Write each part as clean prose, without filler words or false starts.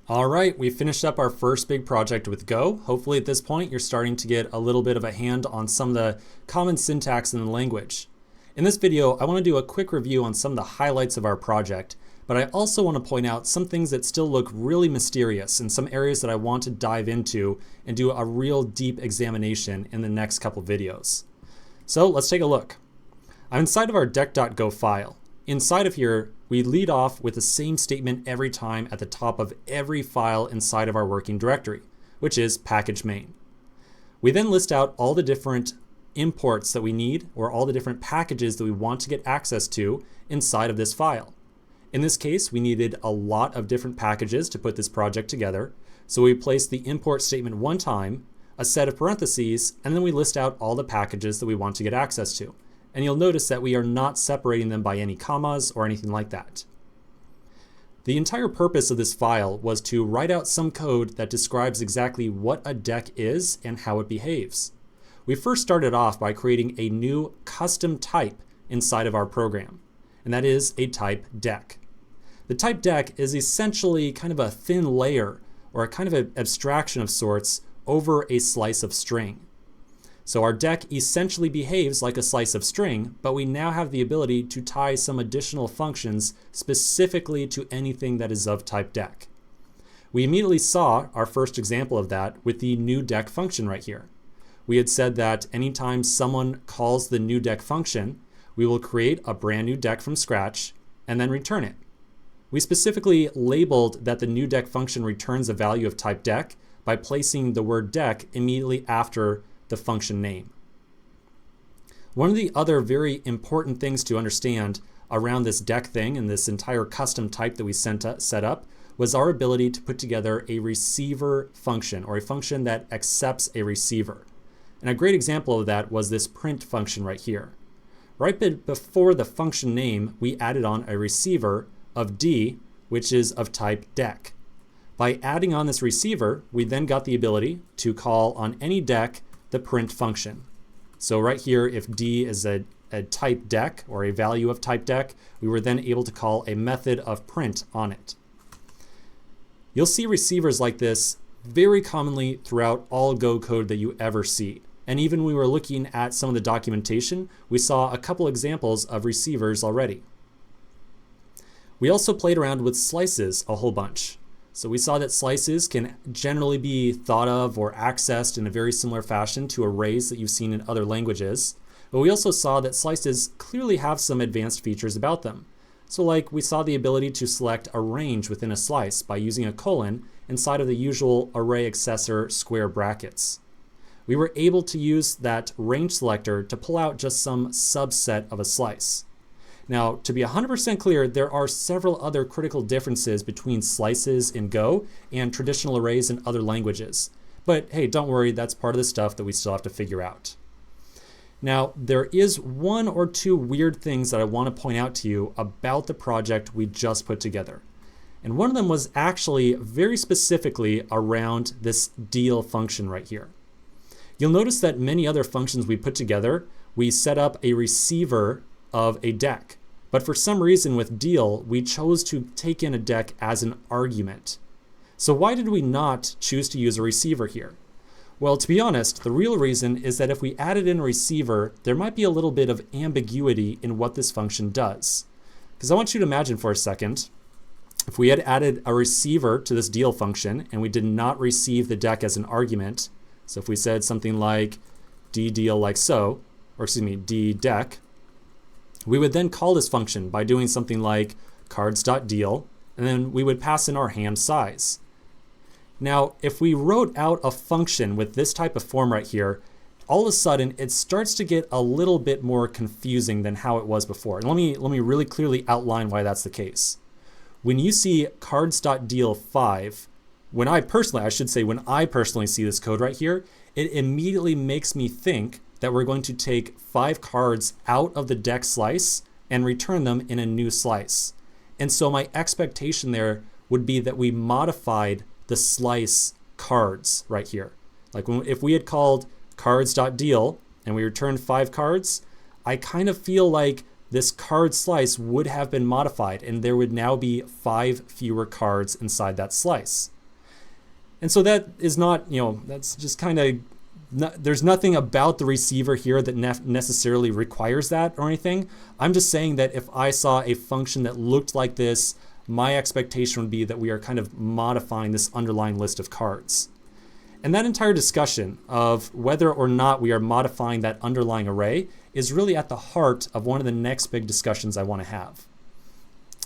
All right, we finished up our first big project with Go. Hopefully at this point you're starting to get a little bit of a hand on some of the common syntax in the language. In this video, I want to do a quick review on some of the highlights of our project, but I also want to point out some things that still look really mysterious and some areas that I want to dive into and do a real deep examination in the next couple videos. So let's take a look. I'm inside of our deck.go file. Inside of here, we lead off with the same statement every time at the top of every file inside of our working directory, which is package main. We then list out all the different imports that we need, or all the different packages that we want to get access to inside of this file. In this case, we needed a lot of different packages to put this project together, so we placed the import statement one time, a set of parentheses, and then we list out all the packages that we want to get access to. And you'll notice that we are not separating them by any commas or anything like that. The entire purpose of this file was to write out some code that describes exactly what a deck is and how it behaves. We first started off by creating a new custom type inside of our program, and that is a type deck. The type deck is essentially kind of a thin layer or a kind of an abstraction of sorts over a slice of string. So our deck essentially behaves like a slice of string, but we now have the ability to tie some additional functions specifically to anything that is of type deck. We immediately saw our first example of that with the new deck function right here. We had said that anytime someone calls the new deck function, we will create a brand new deck from scratch and then return it. We specifically labeled that the new deck function returns a value of type deck by placing the word deck immediately after the function name. One of the other very important things to understand around this deck thing and this entire custom type that we set up was our ability to put together a receiver function, or a function that accepts a receiver. And a great example of that was this print function right here. Right before the function name, we added on a receiver of D, which is of type deck. By adding on this receiver, we then got the ability to call on any deck the print function. So right here, if D is a type deck or a value of type deck, we were then able to call a method of print on it. You'll see receivers like this very commonly throughout all Go code that you ever see. And even when we were looking at some of the documentation, we saw a couple examples of receivers already. We also played around with slices a whole bunch. So we saw that slices can generally be thought of or accessed in a very similar fashion to arrays that you've seen in other languages. But we also saw that slices clearly have some advanced features about them. So like we saw the ability to select a range within a slice by using a colon inside of the usual array accessor square brackets. We were able to use that range selector to pull out just some subset of a slice. Now, to be 100% clear, there are several other critical differences between slices in Go and traditional arrays in other languages. But hey, don't worry, that's part of the stuff that we still have to figure out. Now, there is one or two weird things that I want to point out to you about the project we just put together. And one of them was actually very specifically around this deal function right here. You'll notice that many other functions we put together, we set up a receiver of a deck. But for some reason with deal, we chose to take in a deck as an argument. So why did we not choose to use a receiver here? Well, to be honest, the real reason is that if we added in a receiver, there might be a little bit of ambiguity in what this function does. Because I want you to imagine for a second, if we had added a receiver to this deal function and we did not receive the deck as an argument, so if we said something like ddeal like so, or excuse me, ddeck, we would then call this function by doing something like cards.deal, and then we would pass in our hand size. Now, if we wrote out a function with this type of form right here, all of a sudden it starts to get a little bit more confusing than how it was before. And let me really clearly outline why that's the case. When you see cards.deal5, when I personally see this code right here, it immediately makes me think that we're going to take 5 cards out of the deck slice and return them in a new slice. And so my expectation there would be that we modified the slice cards right here. Like if we had called cards.deal and we returned 5 cards, I kind of feel like this card slice would have been modified and there would now be 5 fewer cards inside that slice. And so that is not, that's just kind of, there's nothing about the receiver here that necessarily requires that or anything. I'm just saying that if I saw a function that looked like this, my expectation would be that we are kind of modifying this underlying list of cards. And that entire discussion of whether or not we are modifying that underlying array is really at the heart of one of the next big discussions I want to have.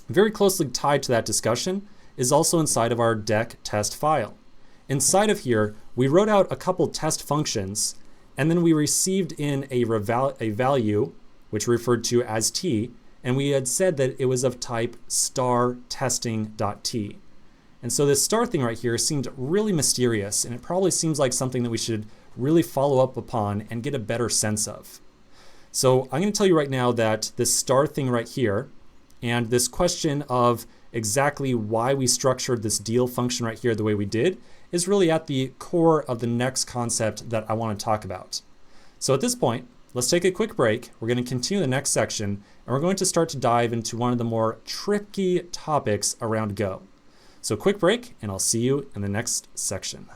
Very closely tied to that discussion is also inside of our deck test file. Inside of here, we wrote out a couple test functions, and then we received in a value, which we referred to as t, and we had said that it was of type star testing.t. And so this star thing right here seemed really mysterious, and it probably seems like something that we should really follow up upon and get a better sense of. So I'm going to tell you right now that this star thing right here, and this question of exactly why we structured this deal function right here the way we did, is really at the core of the next concept that I want to talk about. So at this point, let's take a quick break. We're going to continue the next section, and we're going to start to dive into one of the more tricky topics around Go. So quick break, and I'll see you in the next section.